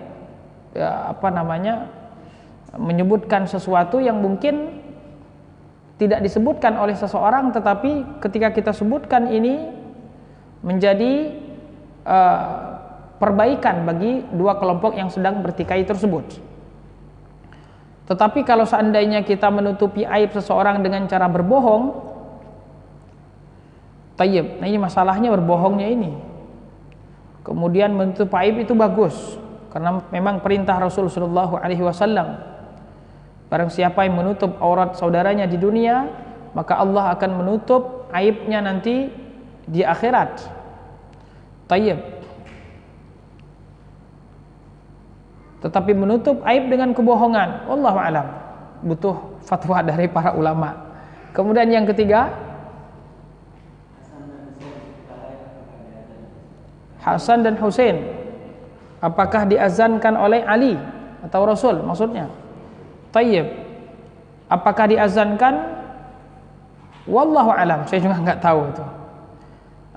menyebutkan sesuatu yang mungkin tidak disebutkan oleh seseorang, tetapi ketika kita sebutkan ini menjadi perbaikan bagi dua kelompok yang sedang bertikai tersebut. Tetapi kalau seandainya kita menutupi aib seseorang dengan cara berbohong, tayyib. Nah, ini masalahnya berbohongnya ini. Kemudian menutup aib itu bagus, karena memang perintah Rasul sallallahu alaihi wasallam. Barang siapa yang menutup aurat saudaranya di dunia, maka Allah akan menutup aibnya nanti di akhirat. Tayyib. Tetapi menutup aib dengan kebohongan, wallahu alam, butuh fatwa dari para ulama. Kemudian yang ketiga, Hasan dan Husain, apakah diazankan oleh Ali atau Rasul maksudnya? Tayyib. Apakah diazankan? Wallahu alam, saya juga enggak tahu itu.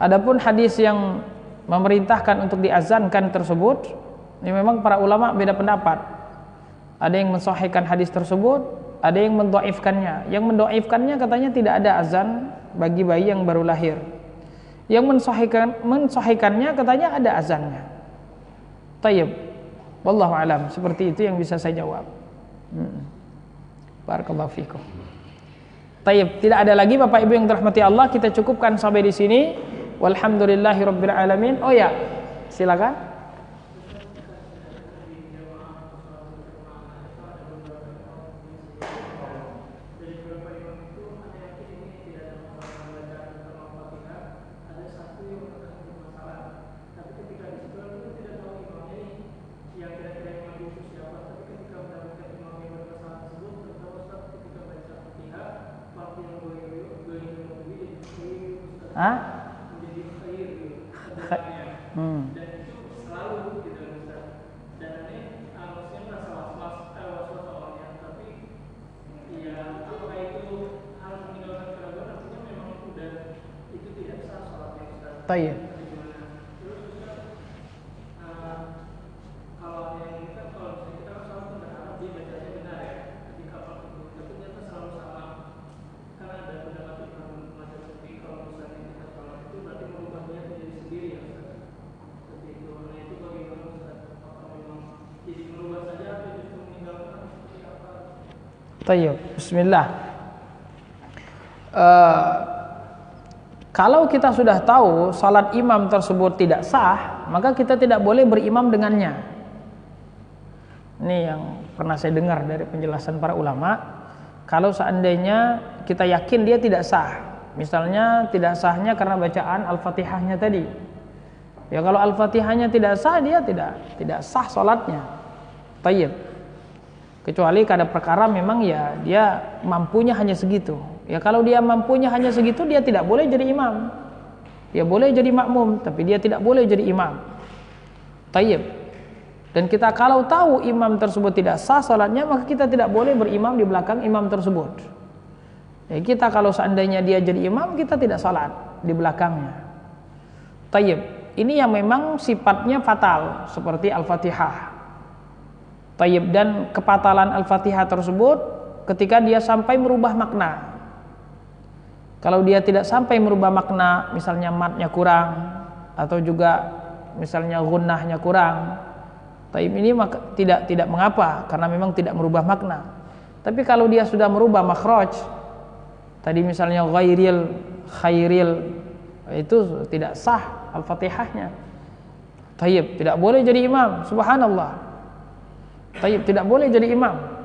Adapun hadis yang memerintahkan untuk diazankan tersebut, ini memang para ulama beda pendapat. Ada yang mensahihkan hadis tersebut, ada yang mendhaifkannya. Yang mendhaifkannya katanya tidak ada azan bagi bayi yang baru lahir. Yang mensahihkannya katanya ada azannya. Tayyib. Wallahu alam, seperti itu yang bisa saya jawab. Barakallahu fikum. Tayyib, tidak ada lagi Bapak Ibu yang dirahmati Allah, kita cukupkan sampai di sini. Walhamdulillahirabbil alamin. Oh ya, silakan. Tayyib. Tayyib. Bismillah. Kalau kita sudah tahu salat imam tersebut tidak sah, maka kita tidak boleh berimam dengannya. Ini yang pernah saya dengar dari penjelasan para ulama. Kalau seandainya kita yakin dia tidak sah, misalnya tidak sahnya karena bacaan Al-Fatihahnya tadi, ya kalau Al-Fatihahnya tidak sah, dia tidak sah salatnya. Tayyib. Kecuali kada perkara memang ya dia mampunya hanya segitu. Ya kalau dia mampunya hanya segitu, dia tidak boleh jadi imam. Dia boleh jadi makmum, tapi dia tidak boleh jadi imam. Tayyib. Dan kita kalau tahu imam tersebut tidak sah salatnya, maka kita tidak boleh berimam di belakang imam tersebut. Ya kita kalau seandainya dia jadi imam, kita tidak salat di belakangnya. Tayyib. Ini yang memang sifatnya fatal seperti Al-Fatihah. Tayyib. Dan kepatalan Al-Fatihah tersebut ketika dia sampai merubah makna. Kalau dia tidak sampai merubah makna, misalnya matnya kurang atau juga misalnya gunnahnya kurang, tayyib ini maka tidak mengapa karena memang tidak merubah makna. Tapi kalau dia sudah merubah makhraj, tadi misalnya ghairil, khairil, itu tidak sah Al-Fatihahnya. Tayyib, tidak boleh jadi imam. Subhanallah. Tayyib, tidak boleh jadi imam.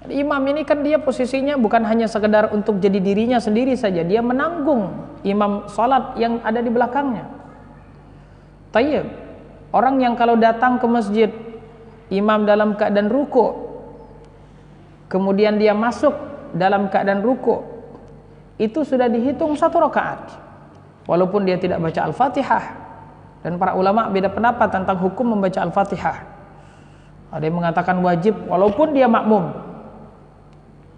Imam ini kan dia posisinya bukan hanya sekedar untuk jadi dirinya sendiri saja, dia menanggung imam salat yang ada di belakangnya. Tayyib. Orang yang kalau datang ke masjid, imam dalam keadaan ruku', kemudian dia masuk dalam keadaan ruku', itu sudah dihitung 1 rakaat, walaupun dia tidak baca Al-Fatihah. Dan para ulama beda pendapat tentang hukum membaca Al-Fatihah. Ada yang mengatakan wajib walaupun dia makmum.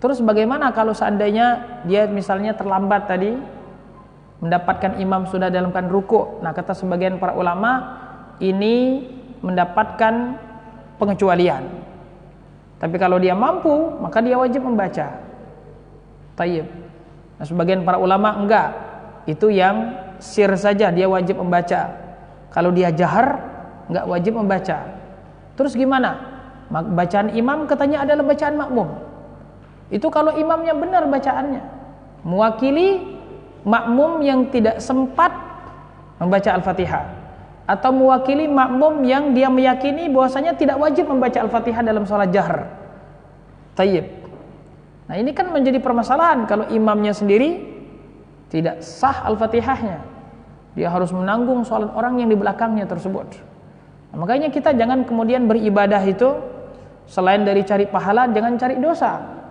Terus bagaimana kalau seandainya dia misalnya terlambat tadi, mendapatkan imam sudah dalam keadaan ruku'? Nah, kata sebagian para ulama, ini mendapatkan pengecualian. Tapi kalau dia mampu, maka dia wajib membaca. Tayyib. Nah, sebagian para ulama enggak. Itu yang sir saja dia wajib membaca. Kalau dia jahar, enggak wajib membaca. Terus gimana? Bacaan imam katanya adalah bacaan makmum. Itu kalau imamnya benar bacaannya, mewakili makmum yang tidak sempat membaca Al-Fatihah, atau mewakili makmum yang dia meyakini bahwasanya tidak wajib membaca Al-Fatihah dalam salat jahar. Tayyib. Nah, ini kan menjadi permasalahan kalau imamnya sendiri tidak sah Al-Fatihahnya. Dia harus menanggung salat orang yang di belakangnya tersebut. Nah, makanya kita jangan kemudian beribadah itu selain dari cari pahala, jangan cari dosa.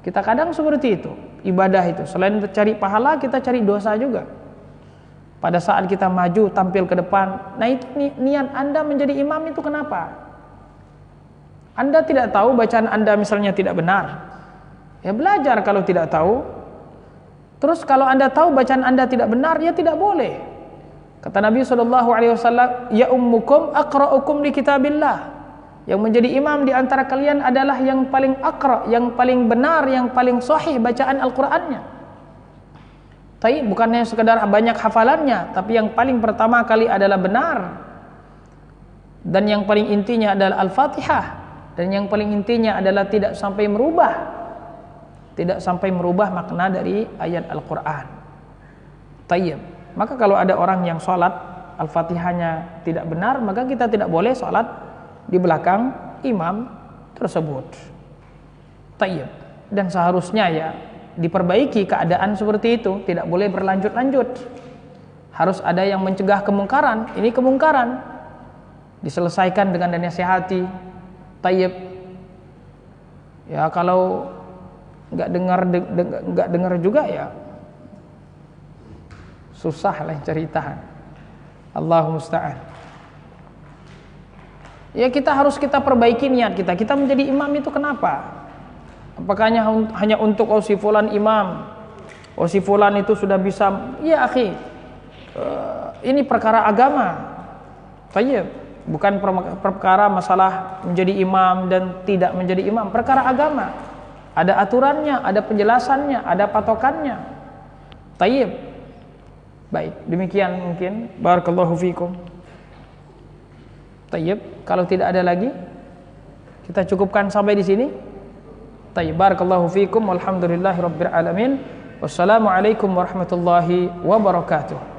Kita kadang seperti itu. Ibadah itu selain cari pahala, kita cari dosa juga. Pada saat kita maju tampil ke depan, nah itu niat Anda menjadi imam itu kenapa? Anda tidak tahu bacaan Anda misalnya tidak benar, ya belajar kalau tidak tahu. Terus kalau Anda tahu bacaan Anda tidak benar, ya tidak boleh. Kata Nabi SAW, ya ummukum aqra'ukum li kitabillah. Yang menjadi imam di antara kalian adalah yang paling aqra', yang paling benar, yang paling sahih bacaan Al-Qur'annya. Tapi bukannya sekedar banyak hafalannya, tapi yang paling pertama kali adalah benar. Dan yang paling intinya adalah Al-Fatihah. Dan yang paling intinya adalah tidak sampai merubah makna dari ayat Al-Qur'an. Tayyib. Maka kalau ada orang yang sholat Al-Fatihahnya tidak benar, maka kita tidak boleh sholat di belakang imam tersebut. Tayyib. Dan seharusnya ya diperbaiki keadaan seperti itu, tidak boleh berlanjut-lanjut. Harus ada yang mencegah kemungkaran. Ini kemungkaran diselesaikan dengan dinasihati. Tayyib. Ya kalau nggak dengar juga ya susah lah cerita. Allahumma musta'an. Ya kita perbaiki niat kita. Kita menjadi imam itu kenapa? Apakah hanya untuk si fulan imam? Si fulan itu sudah bisa? Ya akhi, ini perkara agama. Tayyib. Bukan perkara masalah menjadi imam dan tidak menjadi imam. Perkara agama. Ada aturannya, ada penjelasannya, ada patokannya. Tayyib. Baik, demikian mungkin. Barakallahu fikum. Tayyib, kalau tidak ada lagi kita cukupkan sampai di sini. Tayyib, barakallahu fikum walhamdulillahirabbil alamin. Wassalamualaikum warahmatullahi wabarakatuh.